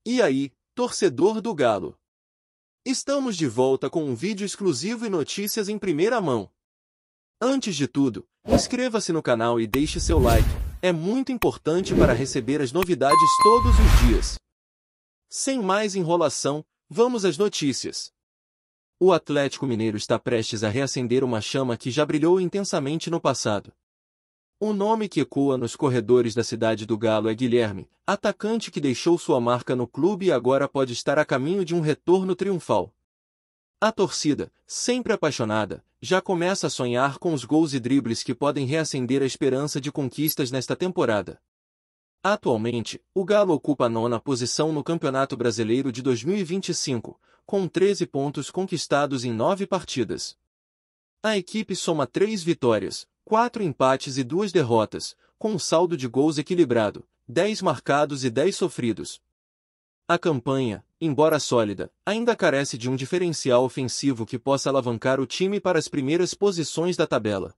E aí, torcedor do Galo? Estamos de volta com um vídeo exclusivo e notícias em primeira mão. Antes de tudo, inscreva-se no canal e deixe seu like, é muito importante para receber as novidades todos os dias. Sem mais enrolação, vamos às notícias. O Atlético Mineiro está prestes a reacender uma chama que já brilhou intensamente no passado. O nome que ecoa nos corredores da cidade do Galo é Guilherme, atacante que deixou sua marca no clube e agora pode estar a caminho de um retorno triunfal. A torcida, sempre apaixonada, já começa a sonhar com os gols e dribles que podem reacender a esperança de conquistas nesta temporada. Atualmente, o Galo ocupa a 9ª posição no Campeonato Brasileiro de 2025, com 13 pontos conquistados em 9 partidas. A equipe soma 3 vitórias, 4 empates e 2 derrotas, com um saldo de gols equilibrado, 10 marcados e 10 sofridos. A campanha, embora sólida, ainda carece de um diferencial ofensivo que possa alavancar o time para as primeiras posições da tabela.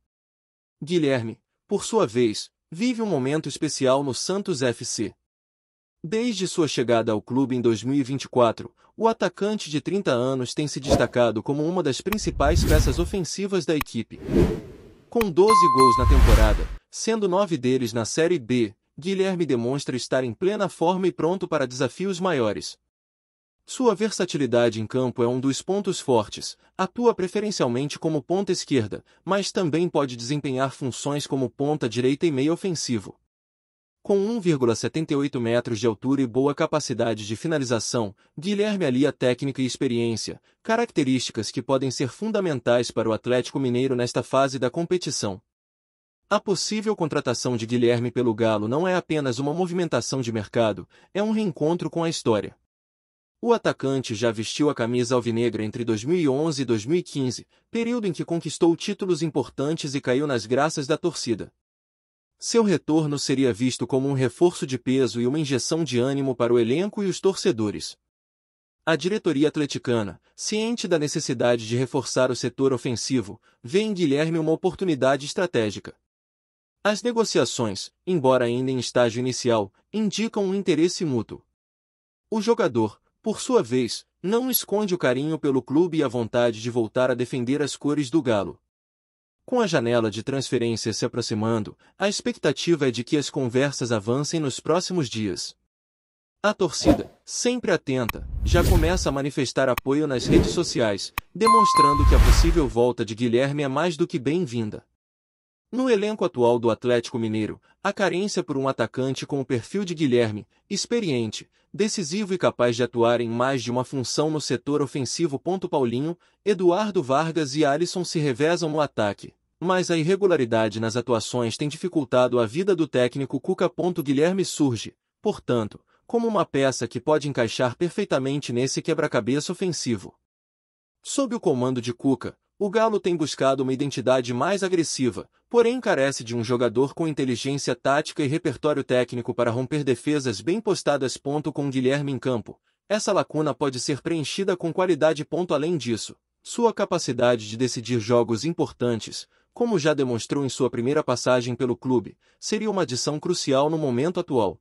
Guilherme, por sua vez, vive um momento especial no Santos FC. Desde sua chegada ao clube em 2024, o atacante de 30 anos tem se destacado como uma das principais peças ofensivas da equipe. Com 12 gols na temporada, sendo 9 deles na Série B, Guilherme demonstra estar em plena forma e pronto para desafios maiores. Sua versatilidade em campo é um dos pontos fortes, atua preferencialmente como ponta esquerda, mas também pode desempenhar funções como ponta direita e meio ofensivo. Com 1,78 metros de altura e boa capacidade de finalização, Guilherme alia técnica e experiência, características que podem ser fundamentais para o Atlético Mineiro nesta fase da competição. A possível contratação de Guilherme pelo Galo não é apenas uma movimentação de mercado, é um reencontro com a história. O atacante já vestiu a camisa alvinegra entre 2011 e 2015, período em que conquistou títulos importantes e caiu nas graças da torcida. Seu retorno seria visto como um reforço de peso e uma injeção de ânimo para o elenco e os torcedores. A diretoria atleticana, ciente da necessidade de reforçar o setor ofensivo, vê em Guilherme uma oportunidade estratégica. As negociações, embora ainda em estágio inicial, indicam um interesse mútuo. O jogador, por sua vez, não esconde o carinho pelo clube e a vontade de voltar a defender as cores do Galo. Com a janela de transferências se aproximando, a expectativa é de que as conversas avancem nos próximos dias. A torcida, sempre atenta, já começa a manifestar apoio nas redes sociais, demonstrando que a possível volta de Guilherme é mais do que bem-vinda. No elenco atual do Atlético Mineiro, a carência por um atacante com o perfil de Guilherme, experiente, decisivo e capaz de atuar em mais de uma função no setor ofensivo. Paulinho, Eduardo Vargas e Alisson se revezam no ataque, mas a irregularidade nas atuações tem dificultado a vida do técnico Cuca. Guilherme surge, portanto, como uma peça que pode encaixar perfeitamente nesse quebra-cabeça ofensivo. Sob o comando de Cuca, o Galo tem buscado uma identidade mais agressiva, porém carece de um jogador com inteligência tática e repertório técnico para romper defesas bem postadas. Com Guilherme em campo, essa lacuna pode ser preenchida com qualidade. Além disso, sua capacidade de decidir jogos importantes, como já demonstrou em sua primeira passagem pelo clube, seria uma adição crucial no momento atual.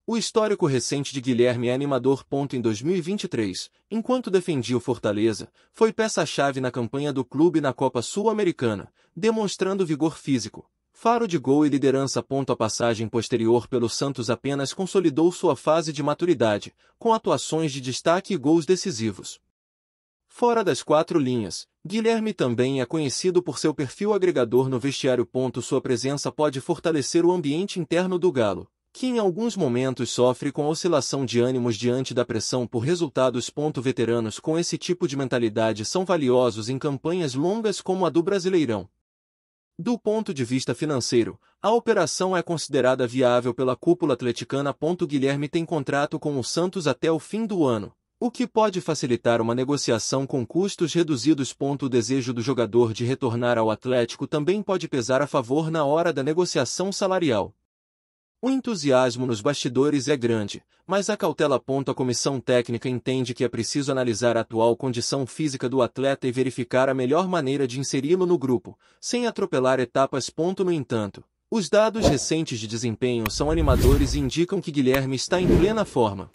O histórico recente de Guilherme é animador. Em 2023, enquanto defendia o Fortaleza, foi peça-chave na campanha do clube na Copa Sul-Americana, demonstrando vigor físico, faro de gol e liderança. A passagem posterior pelo Santos apenas consolidou sua fase de maturidade, com atuações de destaque e gols decisivos. Fora das 4 linhas, Guilherme também é conhecido por seu perfil agregador no vestiário. Sua presença pode fortalecer o ambiente interno do Galo, que em alguns momentos sofre com oscilação de ânimos diante da pressão por resultados. Veteranos com esse tipo de mentalidade são valiosos em campanhas longas como a do Brasileirão. Do ponto de vista financeiro, a operação é considerada viável pela cúpula atleticana. Guilherme tem contrato com o Santos até o fim do ano, o que pode facilitar uma negociação com custos reduzidos. O desejo do jogador de retornar ao Atlético também pode pesar a favor na hora da negociação salarial. O entusiasmo nos bastidores é grande, mas a cautela. A comissão técnica entende que é preciso analisar a atual condição física do atleta e verificar a melhor maneira de inseri-lo no grupo, sem atropelar etapas. No entanto, os dados recentes de desempenho são animadores e indicam que Guilherme está em plena forma.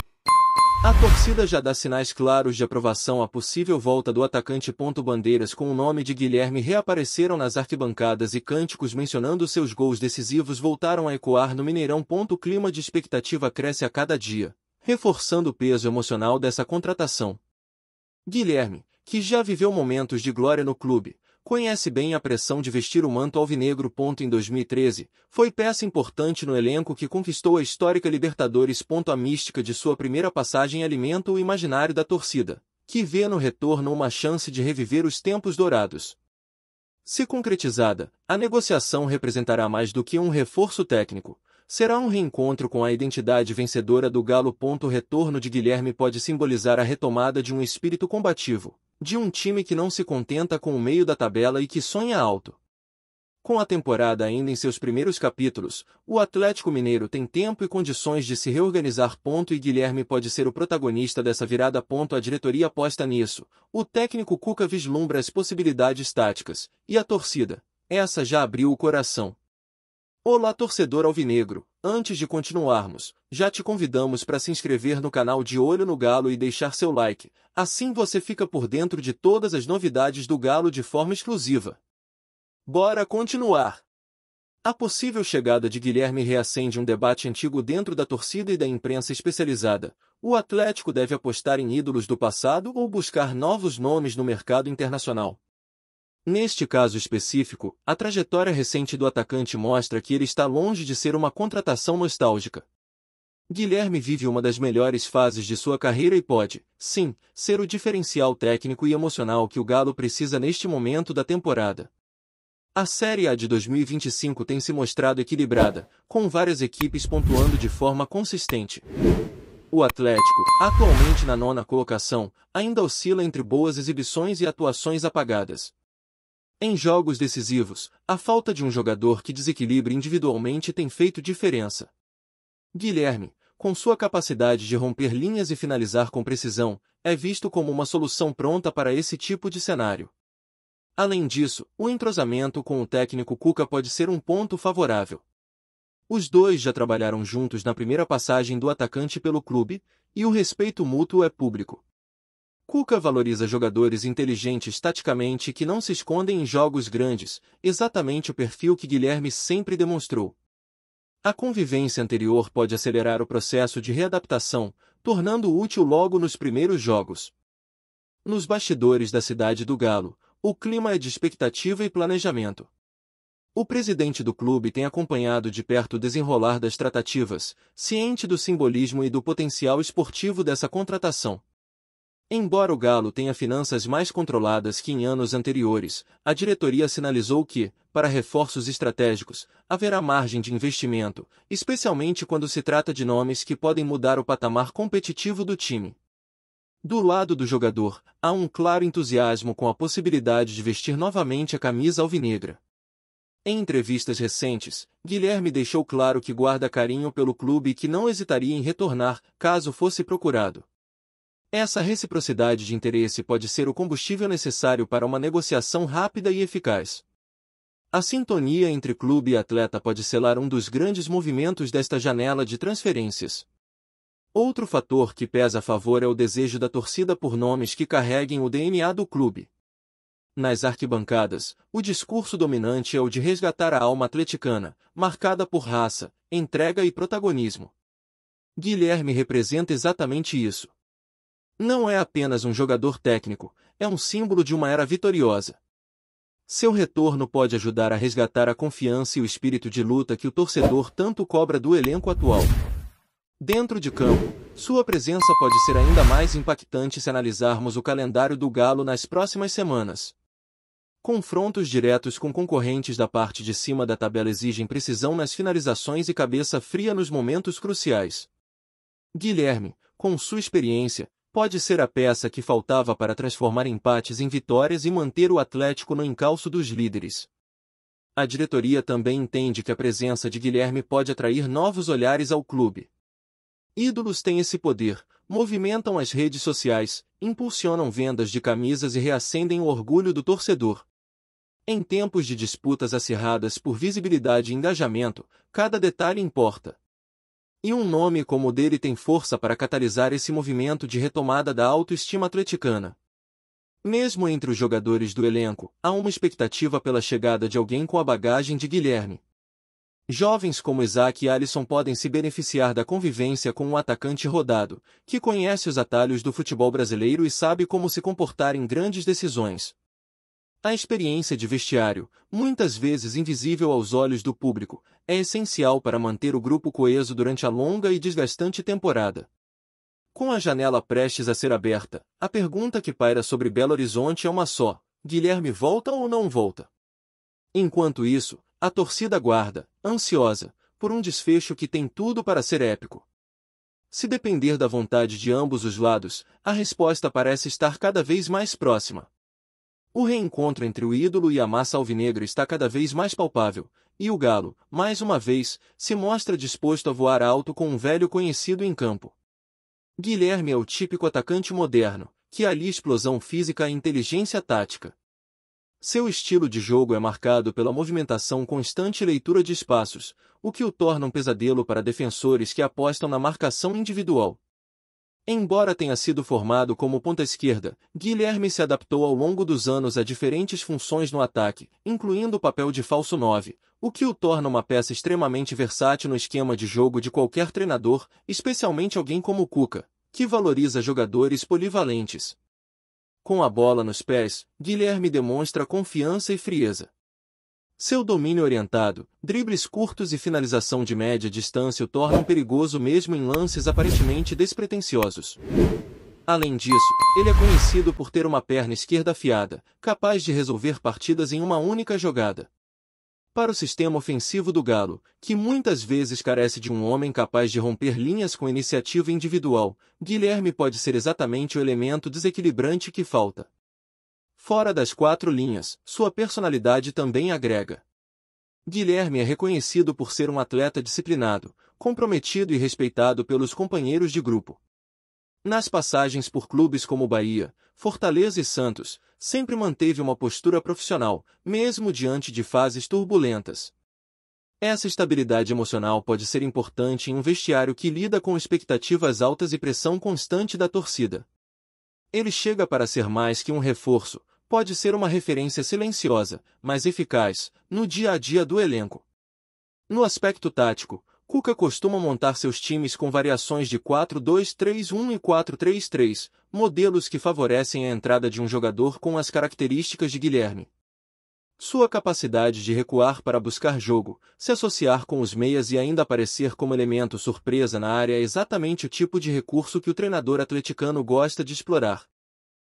A torcida já dá sinais claros de aprovação à possível volta do atacante. Bandeiras com o nome de Guilherme reapareceram nas arquibancadas e cânticos mencionando seus gols decisivos voltaram a ecoar no Mineirão. O clima de expectativa cresce a cada dia, reforçando o peso emocional dessa contratação. Guilherme, que já viveu momentos de glória no clube, conhece bem a pressão de vestir o manto alvinegro. Em 2013, foi peça importante no elenco que conquistou a histórica Libertadores. A mística de sua primeira passagem alimenta o imaginário da torcida, que vê no retorno uma chance de reviver os tempos dourados. Se concretizada, a negociação representará mais do que um reforço técnico. Será um reencontro com a identidade vencedora do Galo. O retorno de Guilherme pode simbolizar a retomada de um espírito combativo, de um time que não se contenta com o meio da tabela e que sonha alto. Com a temporada ainda em seus primeiros capítulos, o Atlético Mineiro tem tempo e condições de se reorganizar. E Guilherme pode ser o protagonista dessa virada. A diretoria aposta nisso, o técnico Cuca vislumbra as possibilidades táticas, e a torcida, essa já abriu o coração. Olá torcedor alvinegro, antes de continuarmos, já te convidamos para se inscrever no canal De Olho no Galo e deixar seu like, assim você fica por dentro de todas as novidades do Galo de forma exclusiva. Bora continuar! A possível chegada de Guilherme reacende um debate antigo dentro da torcida e da imprensa especializada. O Atlético deve apostar em ídolos do passado ou buscar novos nomes no mercado internacional? Neste caso específico, a trajetória recente do atacante mostra que ele está longe de ser uma contratação nostálgica. Guilherme vive uma das melhores fases de sua carreira e pode, sim, ser o diferencial técnico e emocional que o Galo precisa neste momento da temporada. A Série A de 2025 tem se mostrado equilibrada, com várias equipes pontuando de forma consistente. O Atlético, atualmente na 9ª colocação, ainda oscila entre boas exibições e atuações apagadas. Em jogos decisivos, a falta de um jogador que desequilibre individualmente tem feito diferença. Guilherme, com sua capacidade de romper linhas e finalizar com precisão, é visto como uma solução pronta para esse tipo de cenário. Além disso, o entrosamento com o técnico Cuca pode ser um ponto favorável. Os dois já trabalharam juntos na primeira passagem do atacante pelo clube, e o respeito mútuo é público. Cuca valoriza jogadores inteligentes taticamente que não se escondem em jogos grandes, exatamente o perfil que Guilherme sempre demonstrou. A convivência anterior pode acelerar o processo de readaptação, tornando-o útil logo nos primeiros jogos. Nos bastidores da cidade do Galo, o clima é de expectativa e planejamento. O presidente do clube tem acompanhado de perto o desenrolar das tratativas, ciente do simbolismo e do potencial esportivo dessa contratação. Embora o Galo tenha finanças mais controladas que em anos anteriores, a diretoria sinalizou que, para reforços estratégicos, haverá margem de investimento, especialmente quando se trata de nomes que podem mudar o patamar competitivo do time. Do lado do jogador, há um claro entusiasmo com a possibilidade de vestir novamente a camisa alvinegra. Em entrevistas recentes, Guilherme deixou claro que guarda carinho pelo clube e que não hesitaria em retornar, caso fosse procurado. Essa reciprocidade de interesse pode ser o combustível necessário para uma negociação rápida e eficaz. A sintonia entre clube e atleta pode selar um dos grandes movimentos desta janela de transferências. Outro fator que pesa a favor é o desejo da torcida por nomes que carreguem o DNA do clube. Nas arquibancadas, o discurso dominante é o de resgatar a alma atleticana, marcada por raça, entrega e protagonismo. Guilherme representa exatamente isso. Não é apenas um jogador técnico, é um símbolo de uma era vitoriosa. Seu retorno pode ajudar a resgatar a confiança e o espírito de luta que o torcedor tanto cobra do elenco atual. Dentro de campo, sua presença pode ser ainda mais impactante se analisarmos o calendário do Galo nas próximas semanas. Confrontos diretos com concorrentes da parte de cima da tabela exigem precisão nas finalizações e cabeça fria nos momentos cruciais. Guilherme, com sua experiência, pode ser a peça que faltava para transformar empates em vitórias e manter o Atlético no encalço dos líderes. A diretoria também entende que a presença de Guilherme pode atrair novos olhares ao clube. Ídolos têm esse poder, movimentam as redes sociais, impulsionam vendas de camisas e reacendem o orgulho do torcedor. Em tempos de disputas acirradas por visibilidade e engajamento, cada detalhe importa. E um nome como o dele tem força para catalisar esse movimento de retomada da autoestima atleticana. Mesmo entre os jogadores do elenco, há uma expectativa pela chegada de alguém com a bagagem de Guilherme. Jovens como Isaac e Alisson podem se beneficiar da convivência com um atacante rodado, que conhece os atalhos do futebol brasileiro e sabe como se comportar em grandes decisões. A experiência de vestiário, muitas vezes invisível aos olhos do público, é essencial para manter o grupo coeso durante a longa e desgastante temporada. Com a janela prestes a ser aberta, a pergunta que paira sobre Belo Horizonte é uma só: Guilherme volta ou não volta? Enquanto isso, a torcida aguarda, ansiosa, por um desfecho que tem tudo para ser épico. Se depender da vontade de ambos os lados, a resposta parece estar cada vez mais próxima. O reencontro entre o ídolo e a massa alvinegra está cada vez mais palpável, e o Galo, mais uma vez, se mostra disposto a voar alto com um velho conhecido em campo. Guilherme é o típico atacante moderno, que alia explosão física e inteligência tática. Seu estilo de jogo é marcado pela movimentação constante e leitura de espaços, o que o torna um pesadelo para defensores que apostam na marcação individual. Embora tenha sido formado como ponta-esquerda, Guilherme se adaptou ao longo dos anos a diferentes funções no ataque, incluindo o papel de falso 9, o que o torna uma peça extremamente versátil no esquema de jogo de qualquer treinador, especialmente alguém como Cuca, que valoriza jogadores polivalentes. Com a bola nos pés, Guilherme demonstra confiança e frieza. Seu domínio orientado, dribles curtos e finalização de média distância o tornam perigoso mesmo em lances aparentemente despretensiosos. Além disso, ele é conhecido por ter uma perna esquerda afiada, capaz de resolver partidas em uma única jogada. Para o sistema ofensivo do Galo, que muitas vezes carece de um homem capaz de romper linhas com iniciativa individual, Guilherme pode ser exatamente o elemento desequilibrante que falta. Fora das quatro linhas, sua personalidade também agrega. Guilherme é reconhecido por ser um atleta disciplinado, comprometido e respeitado pelos companheiros de grupo. Nas passagens por clubes como Bahia, Fortaleza e Santos, sempre manteve uma postura profissional, mesmo diante de fases turbulentas. Essa estabilidade emocional pode ser importante em um vestiário que lida com expectativas altas e pressão constante da torcida. Ele chega para ser mais que um reforço, pode ser uma referência silenciosa, mas eficaz, no dia a dia do elenco. No aspecto tático, Cuca costuma montar seus times com variações de 4-2-3-1 e 4-3-3, modelos que favorecem a entrada de um jogador com as características de Guilherme. Sua capacidade de recuar para buscar jogo, se associar com os meias e ainda aparecer como elemento surpresa na área é exatamente o tipo de recurso que o treinador atleticano gosta de explorar.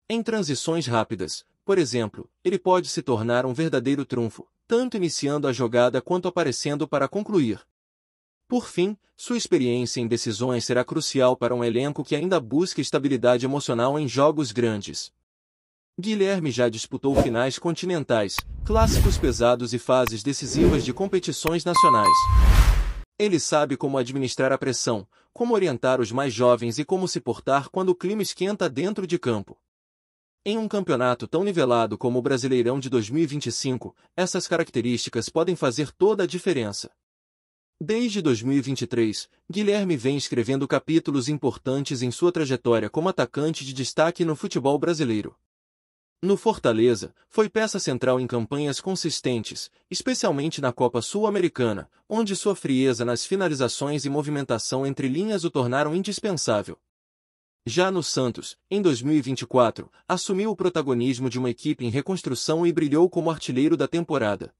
Em transições rápidas, por exemplo, ele pode se tornar um verdadeiro trunfo, tanto iniciando a jogada quanto aparecendo para concluir. Por fim, sua experiência em decisões será crucial para um elenco que ainda busca estabilidade emocional em jogos grandes. Guilherme já disputou finais continentais, clássicos pesados e fases decisivas de competições nacionais. Ele sabe como administrar a pressão, como orientar os mais jovens e como se portar quando o clima esquenta dentro de campo. Em um campeonato tão nivelado como o Brasileirão de 2025, essas características podem fazer toda a diferença. Desde 2023, Guilherme vem escrevendo capítulos importantes em sua trajetória como atacante de destaque no futebol brasileiro. No Fortaleza, foi peça central em campanhas consistentes, especialmente na Copa Sul-Americana, onde sua frieza nas finalizações e movimentação entre linhas o tornaram indispensável. Já no Santos, em 2024, assumiu o protagonismo de uma equipe em reconstrução e brilhou como artilheiro da temporada.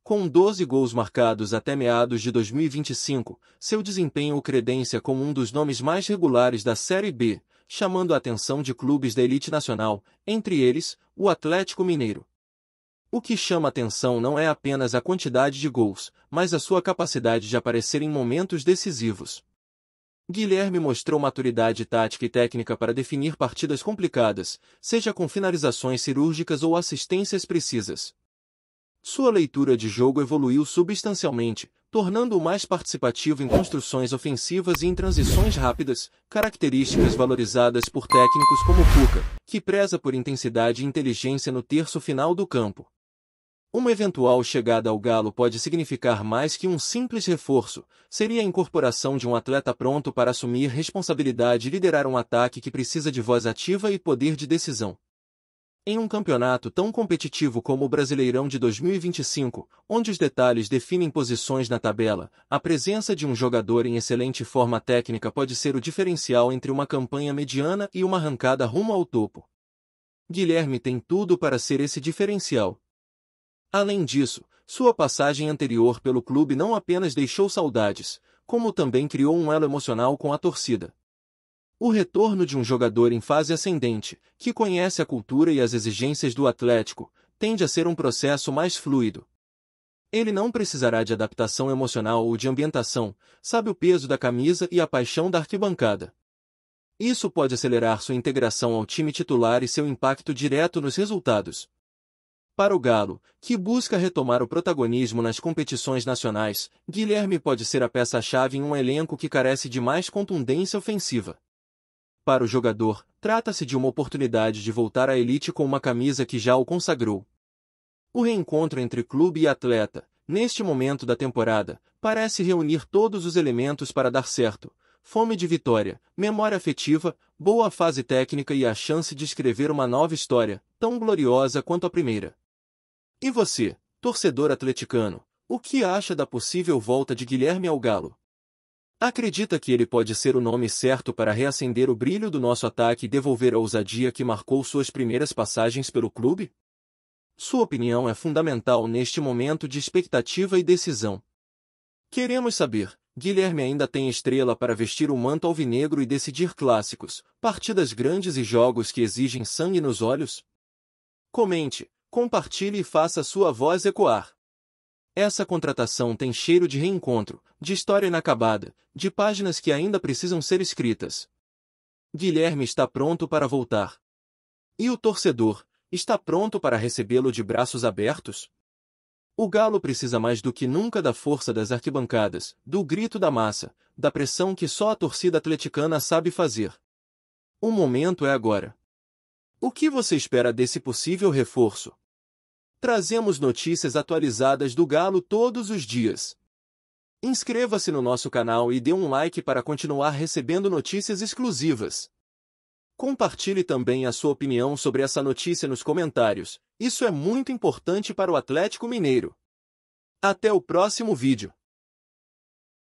Com 12 gols marcados até meados de 2025, seu desempenho o credencia como um dos nomes mais regulares da Série B, chamando a atenção de clubes da elite nacional, entre eles, o Atlético Mineiro. O que chama atenção não é apenas a quantidade de gols, mas a sua capacidade de aparecer em momentos decisivos. Guilherme mostrou maturidade tática e técnica para definir partidas complicadas, seja com finalizações cirúrgicas ou assistências precisas. Sua leitura de jogo evoluiu substancialmente, tornando-o mais participativo em construções ofensivas e em transições rápidas, características valorizadas por técnicos como Cuca, que preza por intensidade e inteligência no terço final do campo. Uma eventual chegada ao Galo pode significar mais que um simples reforço, seria a incorporação de um atleta pronto para assumir responsabilidade e liderar um ataque que precisa de voz ativa e poder de decisão. Em um campeonato tão competitivo como o Brasileirão de 2025, onde os detalhes definem posições na tabela, a presença de um jogador em excelente forma técnica pode ser o diferencial entre uma campanha mediana e uma arrancada rumo ao topo. Guilherme tem tudo para ser esse diferencial. Além disso, sua passagem anterior pelo clube não apenas deixou saudades, como também criou um elo emocional com a torcida. O retorno de um jogador em fase ascendente, que conhece a cultura e as exigências do Atlético, tende a ser um processo mais fluido. Ele não precisará de adaptação emocional ou de ambientação, sabe o peso da camisa e a paixão da arquibancada. Isso pode acelerar sua integração ao time titular e seu impacto direto nos resultados. Para o Galo, que busca retomar o protagonismo nas competições nacionais, Guilherme pode ser a peça-chave em um elenco que carece de mais contundência ofensiva. Para o jogador, trata-se de uma oportunidade de voltar à elite com uma camisa que já o consagrou. O reencontro entre clube e atleta, neste momento da temporada, parece reunir todos os elementos para dar certo: fome de vitória, memória afetiva, boa fase técnica e a chance de escrever uma nova história, tão gloriosa quanto a primeira. E você, torcedor atleticano, o que acha da possível volta de Guilherme ao Galo? Acredita que ele pode ser o nome certo para reacender o brilho do nosso ataque e devolver a ousadia que marcou suas primeiras passagens pelo clube? Sua opinião é fundamental neste momento de expectativa e decisão. Queremos saber: Guilherme ainda tem estrela para vestir o manto alvinegro e decidir clássicos, partidas grandes e jogos que exigem sangue nos olhos? Comente, compartilhe e faça sua voz ecoar. Essa contratação tem cheiro de reencontro, de história inacabada, de páginas que ainda precisam ser escritas. Guilherme está pronto para voltar. E o torcedor, está pronto para recebê-lo de braços abertos? O Galo precisa mais do que nunca da força das arquibancadas, do grito da massa, da pressão que só a torcida atleticana sabe fazer. O momento é agora. O que você espera desse possível reforço? Trazemos notícias atualizadas do Galo todos os dias. Inscreva-se no nosso canal e dê um like para continuar recebendo notícias exclusivas. Compartilhe também a sua opinião sobre essa notícia nos comentários, isso é muito importante para o Atlético Mineiro. Até o próximo vídeo.